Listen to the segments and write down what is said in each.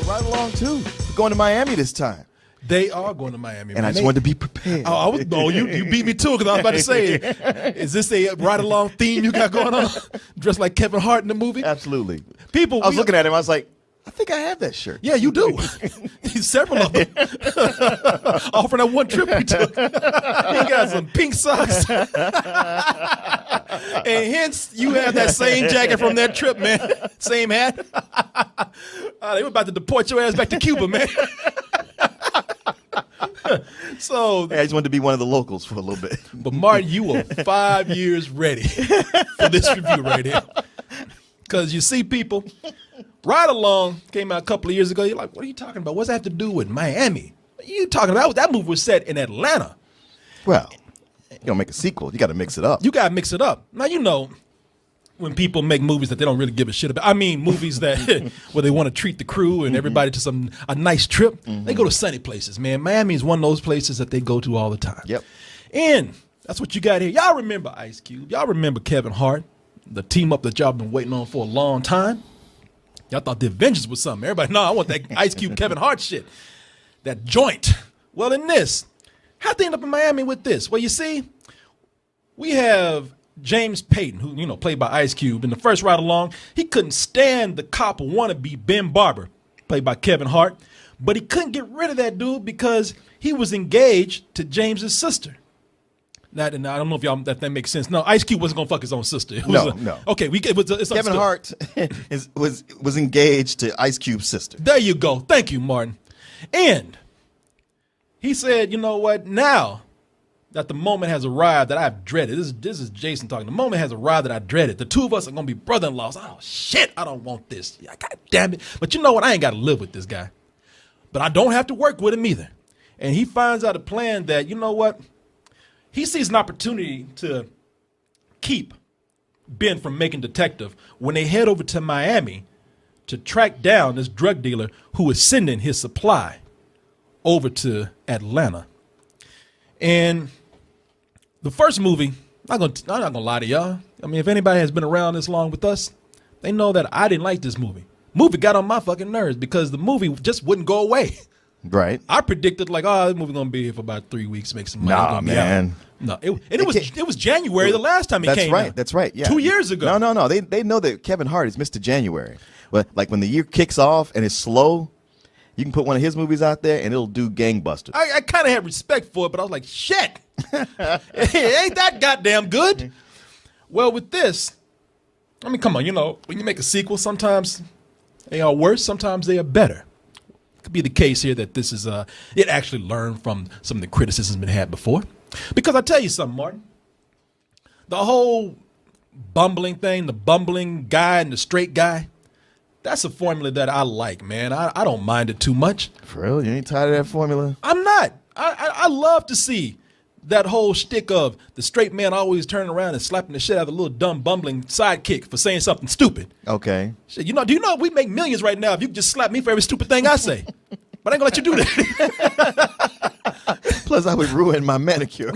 Ride Along too. We're going to Miami this time. They are going to Miami. And man. I just wanted to be prepared. You beat me too, because I was about to say, is this a ride along theme you got going on? Dressed like Kevin Hart in the movie? Absolutely. People, I was looking at him. I was like, I think I have that shirt. Yeah, you do. Several of them. All from that one trip we took. You got some pink socks. And hence, you have that same jacket from that trip, man. Same hat. They were about to deport your ass back to Cuba, man. So, hey, I just wanted to be one of the locals for a little bit. But Martin, you were 5 years ready for this review right here. Because you see, people, Ride Along came out a couple of years ago. You're like, what are you talking about? What's that have to do with Miami? What are you talking about? That movie was set in Atlanta. Well, you don't make a sequel. You got to mix it up. You got to mix it up. Now, you know, when people make movies that they don't really give a shit about. I mean, movies that where they want to treat the crew and everybody to a nice trip. They go to sunny places, man. Miami is one of those places that they go to all the time. Yep. And that's what you got here. Y'all remember Ice Cube. Y'all remember Kevin Hart, the team up that y'all been waiting on for a long time. Y'all thought The Avengers was something. Everybody, no, I want that Ice Cube Kevin Hart shit. That joint. Well, in this, how'd they end up in Miami with this? Well, you see, we have James Payton, who, you know, played by Ice Cube. In the first Ride Along, he couldn't stand the cop wannabe Ben Barber, played by Kevin Hart, but he couldn't get rid of that dude because he was engaged to James's sister. Now, I don't know if y'all that makes sense. No, Ice Cube wasn't gonna fuck his own sister. No. Okay, it's Kevin Hart was engaged to Ice Cube's sister. There you go. Thank you, Martin. And he said, you know what? Now that the moment has arrived that I've dreaded. This is Jason talking. The moment has arrived that I dreaded. The two of us are gonna be brother-in-laws. Oh shit! I don't want this. God damn it! But you know what? I ain't got to live with this guy. But I don't have to work with him either. And he finds out a plan that, you know what? He sees an opportunity to keep Ben from making detective when they head over to Miami to track down this drug dealer who is sending his supply over to Atlanta. And the first movie, I'm not gonna lie to y'all. I mean, if anybody has been around this long with us, they know that I didn't like this movie. Movie got on my fucking nerves because the movie just wouldn't go away. Right. I predicted like, this movie gonna be here for about 3 weeks, make some money. Nah, man. No, it was January the last time it came out. That's right. Yeah. 2 years ago. No. They know that Kevin Hart is Mr. January. But like when the year kicks off and it's slow, you can put one of his movies out there and it'll do gangbusters. I kind of had respect for it, but I was like, shit, ain't that goddamn good? Well, with this, I mean, come on, you know, when you make a sequel, sometimes they are worse, sometimes they are better. It could be the case here that this is it actually learned from some of the criticisms been had before. Because I tell you something, Martin, the whole bumbling thing, the bumbling guy and the straight guy, that's a formula that I like, man. I don't mind it too much. For real? You ain't tired of that formula? I'm not. I love to see that whole shtick of the straight man always turning around and slapping the shit out of the little dumb bumbling sidekick for saying something stupid. Okay. Shit, do you know we make millions right now if you could just slap me for every stupid thing I say? But I ain't gonna let you do that. Plus, I would ruin my manicure.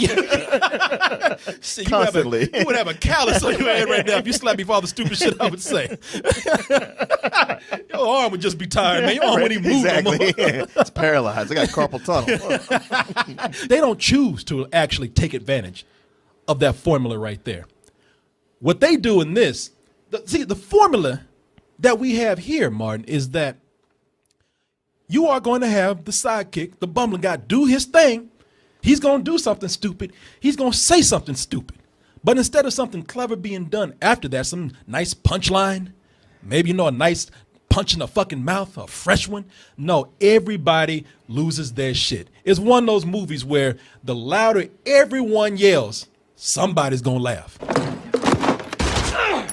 See, Constantly. You would have a callus on your head right now if you slapped me for all the stupid shit I would say. Your arm would just be tired, man. Your arm wouldn't even move no more. Exactly. It's paralyzed. I got carpal tunnel. They don't choose to actually take advantage of that formula right there. What they do in this, the formula that we have here, Martin, is that you are going to have the sidekick, the bumbling guy, do his thing. He's going to do something stupid. He's going to say something stupid. But instead of something clever being done after that, some nice punchline, maybe, a nice punch in the fucking mouth, a fresh one. No, everybody loses their shit. It's one of those movies where the louder everyone yells, somebody's going to laugh.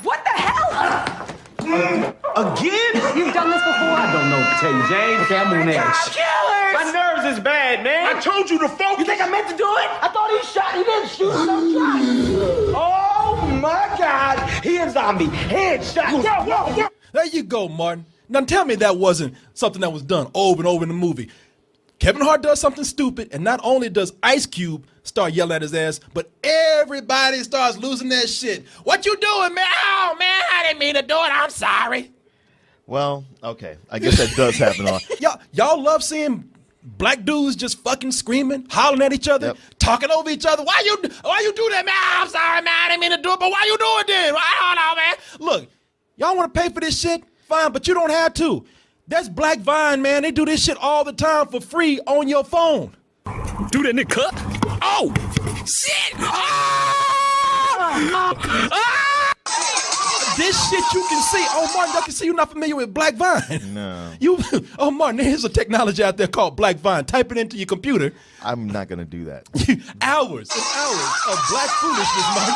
What the hell? Again? You've done this before? I don't know what to tell you, James. Okay, I'm on edge. Killers! My nerves is bad, man. I told you to focus. You think I meant to do it? I thought he shot. He didn't shoot. No shot. Oh, my God. He a zombie. Headshot. Whoa. There you go, Martin. Now tell me that wasn't something that was done over and over in the movie. Kevin Hart does something stupid, and not only does Ice Cube start yelling at his ass, but everybody starts losing their shit. What you doing, man? Oh, man, I didn't mean to do it. I'm sorry. Well, okay. I guess that does happen a lot. Y'all love seeing black dudes just fucking screaming, hollering at each other, Yep. talking over each other. Why you do that, man? I'm sorry, man. I didn't mean to do it, but why you doing this? I don't know, man. Look, y'all want to pay for this shit? Fine, but you don't have to. That's Black Vine, man. They do this shit all the time for free on your phone. Do that nigga cut. Oh, shit. This shit you can see. Oh, Martin, y'all can see you're not familiar with Black Vine. No. Oh, Martin, there's a technology out there called Black Vine. Type it into your computer. I'm not going to do that. Hours and hours of black foolishness, Martin.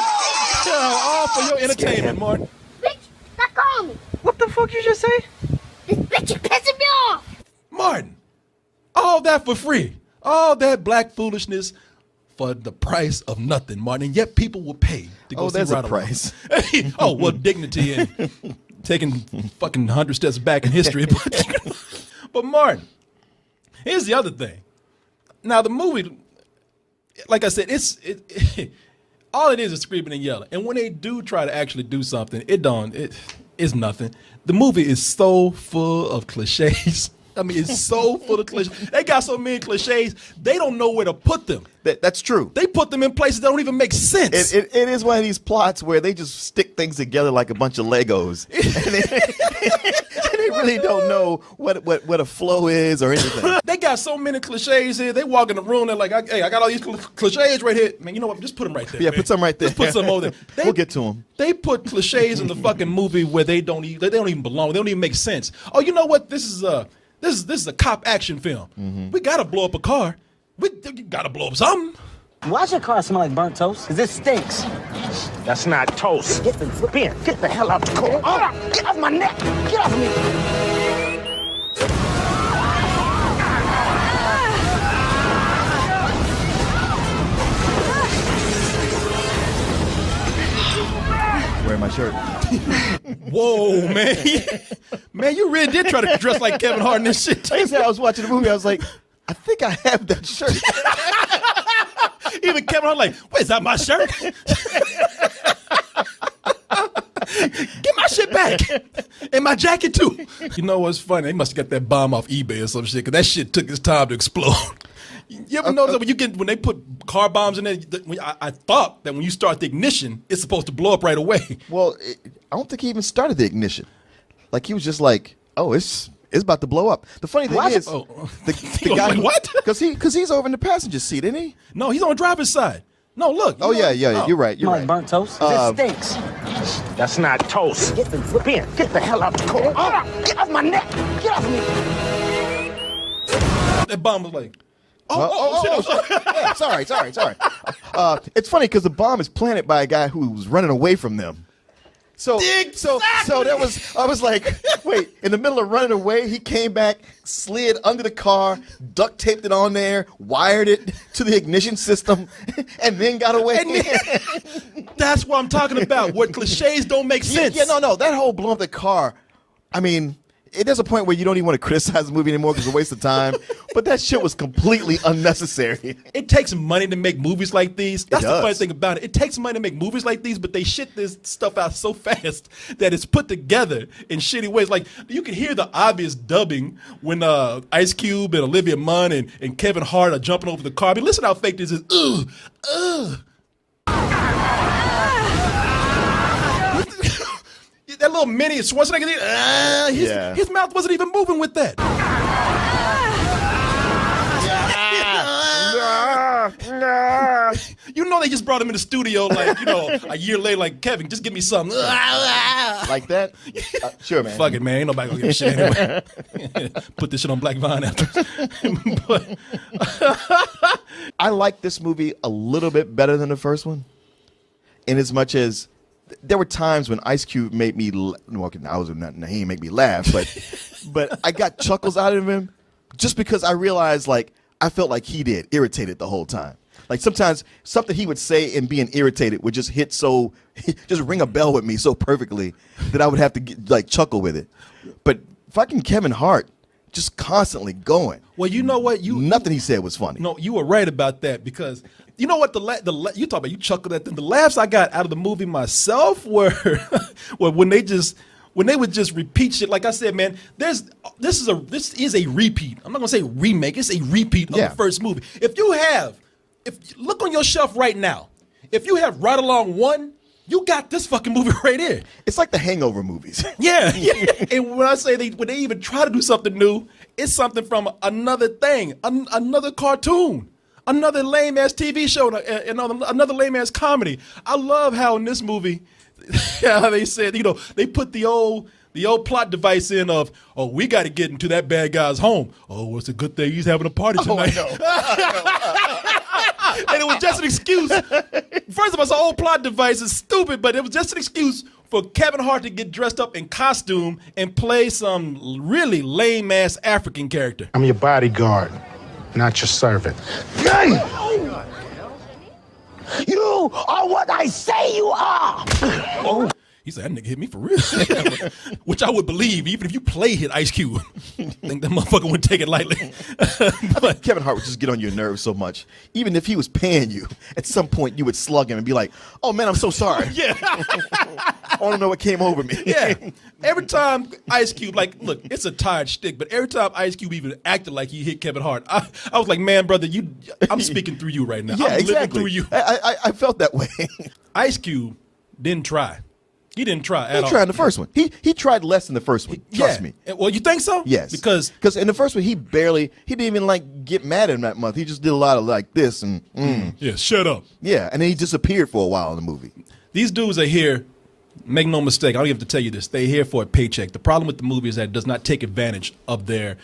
All for your entertainment, Martin. Bitch, stop calling me. What the fuck you just say? This bitch is pissing me off. Martin, all that for free. All that black foolishness for the price of nothing, Martin. And yet people will pay to go see there's a Ride Along. price. Oh, well, dignity and taking fucking 100 steps back in history. But Martin, here's the other thing. Now, the movie, like I said, all it is screaming and yelling. And when they do try to actually do something, it's nothing. The movie is so full of cliches. I mean, it's so full of cliches. They got so many cliches, they don't know where to put them. That's true. They put them in places that don't even make sense. It is one of these plots where they just stick things together like a bunch of Legos. and they really don't know what a flow is or anything. They got so many cliches here. They walk in the room, they're like, hey, I got all these cliches right here. Man, you know what? Just put them right there. Yeah, man. put some right there. Just put some over there. We'll get to them. They put cliches in the fucking movie where they don't even belong. They don't even make sense. Oh, you know what? This is a cop action film. Mm-hmm. We gotta blow up a car. We gotta blow up something. Why's your car smell like burnt toast? Because it stinks. That's not toast. Get the Ben, get the hell out the car. Hold up. Get off my neck. Get off me. Wearing my shirt. Whoa, man. Man, you really did try to dress like Kevin Hart in this shit. Like I said, I was watching the movie. I was like, I think I have that shirt. Even Kevin Hart like, wait, is that my shirt? Get my shit back. And my jacket too. You know what's funny? They must have got that bomb off eBay or some shit, because that shit took its time to explode. You ever notice that when they put car bombs in there, I thought that when you start the ignition, it's supposed to blow up right away. Well, I don't think he even started the ignition. Like, he was just like, oh, it's about to blow up. The funny thing is, the guy, like, what? Because he's over in the passenger seat, isn't he? No, he's on the driver's side. No, look. Oh, yeah, you're right. You're Smell like right. burnt toast? 'Cause it stinks. That's not toast. Ben, get the hell out the car. Hold up. Get off my neck. Get off me. That bomb was like, Yeah, sorry. It's funny because the bomb is planted by a guy who was running away from them. So I was like, wait, in the middle of running away, he came back, slid under the car, duct taped it on there, wired it to the ignition system, and then got away. That's what I'm talking about, where cliches don't make sense. Yeah, no, that whole blow up the car, I mean, there's a point where you don't even want to criticize the movie anymore because it's a waste of time. But that shit was completely unnecessary. It takes money to make movies like these. That's the does. funny thing about it. It takes money to make movies like these, but they shit this stuff out so fast that it's put together in shitty ways. Like, you can hear the obvious dubbing when Ice Cube and Olivia Munn and Kevin Hart are jumping over the car. I mean, listen how fake this is. That little mini Schwarzenegger, his mouth wasn't even moving with that. You know they just brought him in the studio like, a year later, like, Kevin, just give me something. Like that? Sure, man. Fuck it, man. Ain't nobody gonna give a shit anyway. Put this shit on Black Vine after. But I like this movie a little bit better than the first one, in as much as there were times when Ice Cube made me. He didn't make me laugh, but I got chuckles out of him just because I realized, like, I felt like he did, irritated the whole time. Like, sometimes something he would say and being irritated would just just ring a bell with me so perfectly that I would have to chuckle with it. But fucking Kevin Hart just constantly going. well, you know what? Nothing he said was funny. No, you were right about that, because you know what, you talk about, you chuckled at them. The laughs I got out of the movie myself were when they just when they would just repeat shit. Like I said, man, this is a repeat. I'm not gonna say remake. It's a repeat of the first movie. If look on your shelf right now, if you have Ride Along 1, you got this fucking movie right here. It's like the Hangover movies. Yeah. And when I say when they even try to do something new, it's something from another thing, another cartoon, another lame ass TV show, and another lame ass comedy. I love how in this movie, how they said, they put the old plot device in of, oh, we got to get into that bad guy's home. Oh, it's a good thing he's having a party tonight. And it was just an excuse. First of all, it's an old plot device. It's stupid, but it was just an excuse for Kevin Hart to get dressed up in costume and play some really lame-ass African character. I'm your bodyguard, not your servant. You are what I say you are. He said, that nigga hit me for real. Which I would believe, even if you play hit Ice Cube. I think that motherfucker wouldn't take it lightly. But Kevin Hart would just get on your nerves so much. Even if he was paying you, at some point you would slug him and be like, oh man, I'm so sorry. Yeah. I don't know what came over me. Yeah. Every time Ice Cube, like, look, it's a tired shtick, but every time Ice Cube even acted like he hit Kevin Hart, I was like, man, brother, I'm speaking through you right now. Yeah, I'm exactly. living through you. I felt that way. Ice Cube didn't try. He didn't try at all. He tried in the first one. He tried less in the first one. Trust me. Well, you think so? Yes. Because in the first one, he didn't even like get mad at him that month. He just did a lot of like this and yeah, shut up. Yeah, and then he disappeared for a while in the movie. These dudes are here. Make no mistake. I don't even have to tell you this. They're here for a paycheck. The problem with the movie is that it does not take advantage of their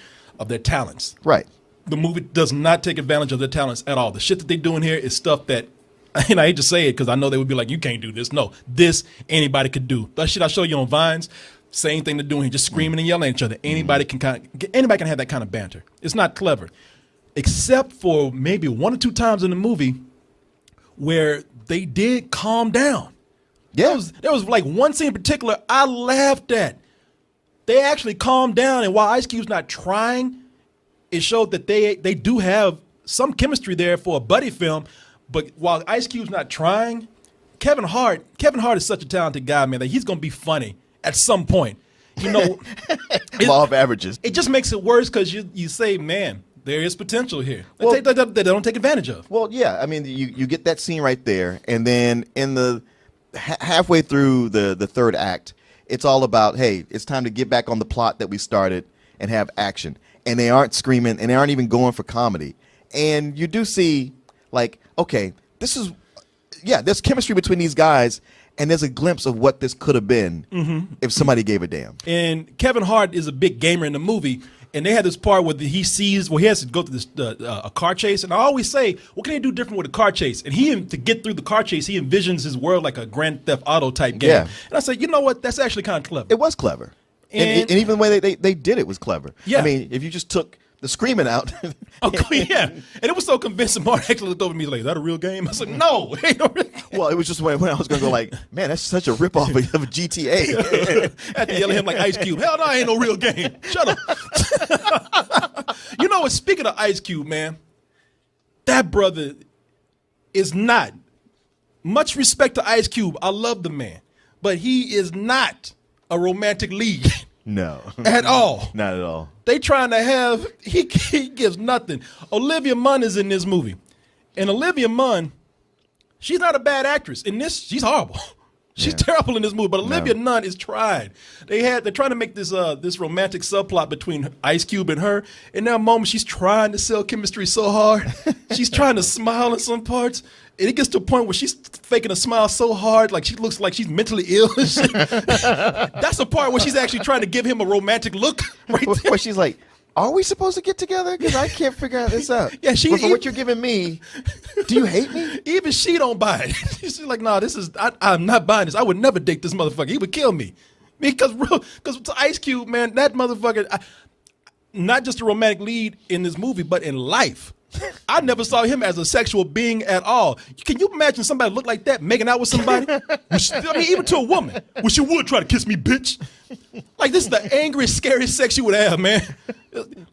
talents. Right. The movie does not take advantage of their talents at all. The shit that they're doing here is stuff that, and I hate to say it because I know they would be like, you can't do this. No, this anybody could do. That shit I show you on Vines, same thing they're doing here, just screaming and yelling at each other. Anybody can have that kind of banter. It's not clever, except for maybe one or two times in the movie where they did calm down. Yeah. There was like one scene in particular I laughed at. They actually calmed down, and while Ice Cube's not trying, it showed that they do have some chemistry there for a buddy film. But while Ice Cube's not trying, Kevin Hart is such a talented guy, man, that he's going to be funny at some point. Law of averages. It just makes it worse because you say, man, there is potential here that they don't take advantage of. Well, yeah, I mean, you get that scene right there, and then in the halfway through the third act, it's all about, hey, it's time to get back on the plot that we started and have action. And they aren't screaming, and they aren't even going for comedy. And you do see, like, okay, there's chemistry between these guys, and there's a glimpse of what this could have been if somebody gave a damn. And Kevin Hart is a big gamer in the movie, and they had this part where he has to go through a car chase, and I always say, what can they do different with a car chase? And to get through the car chase, he envisions his world like a Grand Theft Auto type game. Yeah. And I said, you know what? That's actually kind of clever. It was clever. And even the way they did it was clever. Yeah. I mean, if you just took the screaming out. Yeah. And it was so convincing. Mark actually looked over at me like, is that a real game? I said, no. Well, it was just when I was going to go like, man, that's such a ripoff of a GTA. I had to yell at him like Ice Cube. Hell no, ain't no real game. Shut up. You know what? Speaking of Ice Cube, man, that brother is not. Much respect to Ice Cube. I love the man. But he is not a romantic lead. No. At all. Not at all. They trying to have, he gives nothing. Olivia Munn is in this movie. And Olivia Munn, she's not a bad actress. In this, she's horrible. She's terrible in this movie, but Olivia Munn is tried. They're trying to make this romantic subplot between Ice Cube and her. In that moment, she's trying to sell chemistry so hard. She's trying to smile in some parts. And it gets to a point where she's faking a smile so hard, like she looks like she's mentally ill. That's the part where she's actually trying to give him a romantic look. Right there. Where she's like, are we supposed to get together? Because I can't figure this out. Yeah, but for what you're giving me, do you hate me? Even she don't buy it. She's like, nah, I'm not buying this. I would never date this motherfucker. He would kill me. Because to Ice Cube, man, that motherfucker, not just a romantic lead in this movie, but in life. I never saw him as a sexual being at all. Can you imagine somebody look like that making out with somebody? Even to a woman. Wish you would try to kiss me, bitch. Like, this is the angriest, scariest sex you would have, man.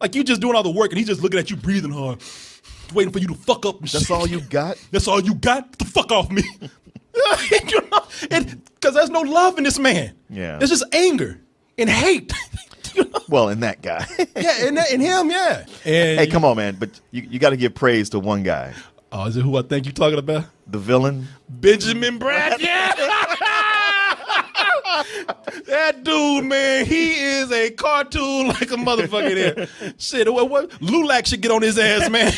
Like, you just doing all the work and he's just looking at you breathing hard, waiting for you to fuck up and shit. That's all you got? That's all you got? Get the fuck off me. Because there's no love in this man. Yeah. There's just anger. and hate. You know? Well, and that guy. Yeah, and him, yeah. And Hey, come on, man. But you got to give praise to one guy. Oh, is it who I think you're talking about? The villain. Benjamin Bratt. Yeah. That dude, man, he is a cartoon like a motherfucker there. Shit, what Lulac should get on his ass, man.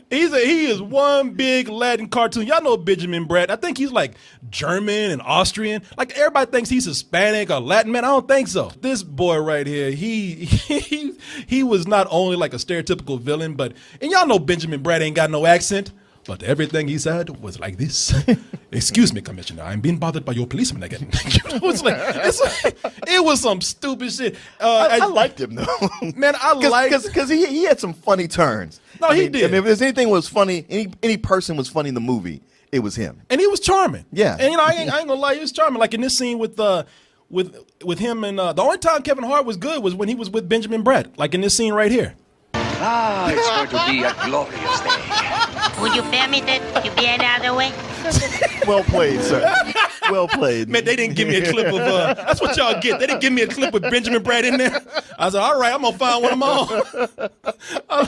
He is one big Latin cartoon. Y'all know Benjamin Bratt. I think he's like German and Austrian. Like everybody thinks he's Hispanic or Latin, man. I don't think so. This boy right here, he was not only like a stereotypical villain, but and y'all know Benjamin Bratt ain't got no accent. But everything he said was like this. Excuse me, Commissioner. I'm being bothered by your policeman again. It was some stupid shit. I liked him, though. Man, Because he had some funny turns. No, he did. I mean, if there's anything was funny, any person was funny in the movie, it was him. And he was charming. Yeah. And, I ain't gonna lie, he was charming. Like in this scene with him and the only time Kevin Hart was good was when he was with Benjamin Bratt. Like in this scene right here. Ah, it's going to be a glorious day. Would you permit it to be another way? Well played, sir. Well played. Man, they didn't give me a clip of, that's what y'all get. They didn't give me a clip with Benjamin Bratt in there. I was like, all right, I'm going to find one of my own.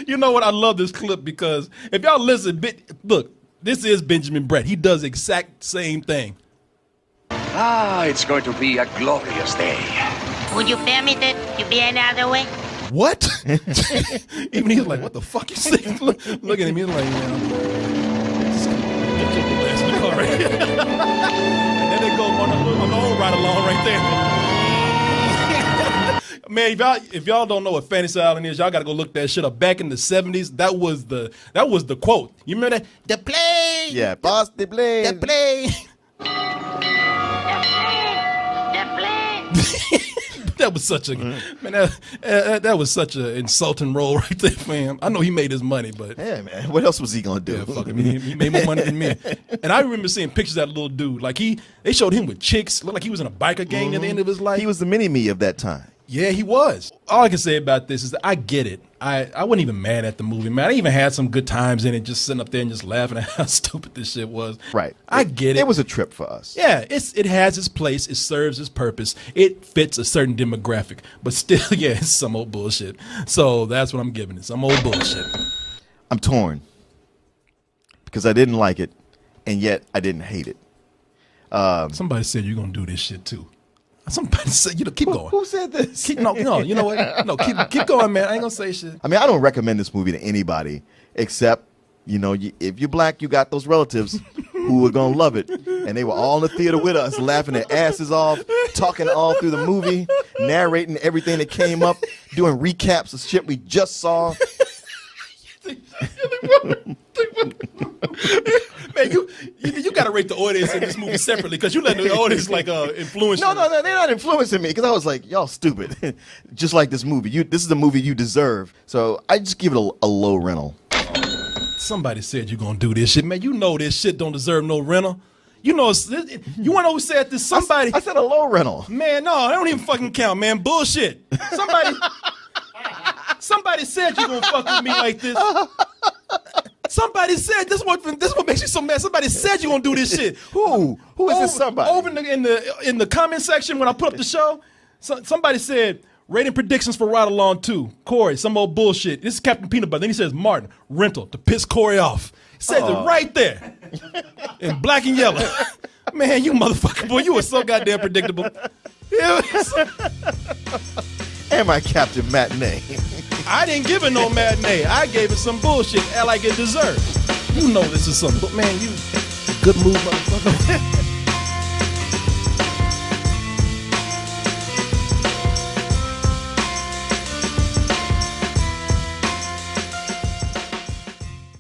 You know what? I love this clip because if y'all listen, look, this is Benjamin Bratt. He does the exact same thing. Ah, it's going to be a glorious day. Would you permit it to be another way? What? Even he's like, what the fuck you saying? Looking at me like, all right. And then they go on a long ride along right there. Man, if y'all don't know what Fantasy Island is, y'all gotta go look that shit up. Back in the 70s, that was the quote. You remember that? The plane. Yeah, boss the plane. The plane. That was such a man. That was such an insulting role right there, fam. I know he made his money, but Yeah, man. What else was he gonna do? yeah, fuck him. He made more money than me. And I remember seeing pictures of that little dude. Like they showed him with chicks. Looked like he was in a biker gang at the end of his life. He was the mini-me of that time. Yeah, he was. All I can say about this is that I get it. I wasn't even mad at the movie, man. I even had some good times in it, just sitting up there and just laughing at how stupid this shit was. Right. I get it. It was a trip for us. Yeah, it has its place. It serves its purpose. It fits a certain demographic. But still, yeah, it's some old bullshit. So that's what I'm giving it. Some old bullshit. I'm torn because I didn't like it, and yet I didn't hate it. Somebody said you're going to do this shit too. Somebody said, keep going. Who said this? No, you know what? No, keep going, man. I ain't going to say shit. I mean, I don't recommend this movie to anybody except, if you're black, you got those relatives who are going to love it. And they were all in the theater with us, laughing their asses off, talking all through the movie, narrating everything that came up, doing recaps of shit we just saw. Man, you got to rate the audience in this movie separately because you let the audience influence. No, they're not influencing me because I was like, y'all stupid. Just like this movie. This is the movie you deserve. So I just give it a low rental. Somebody said you're going to do this shit. Man, you know this shit don't deserve no rental. You know, you want to know who said this? Somebody. I said a low rental. Man, no, that don't even fucking count, man. Bullshit. Somebody said you're going to fuck with me like this. Somebody said this what makes you so mad. Somebody said you're gonna do this shit. Who is this somebody? Over in the comment section when I put up the show, somebody said rating predictions for Ride Along 2. Corey, some old bullshit. This is Captain Peanut Butter. Then he says Martin rental to piss Corey off. He says it right there in black and yellow. Man, you motherfucker boy, you were so goddamn predictable. And my Captain Matinee. I didn't give it no matinee. I gave it some bullshit like it deserved. You know this is something. But man, you good move, motherfucker.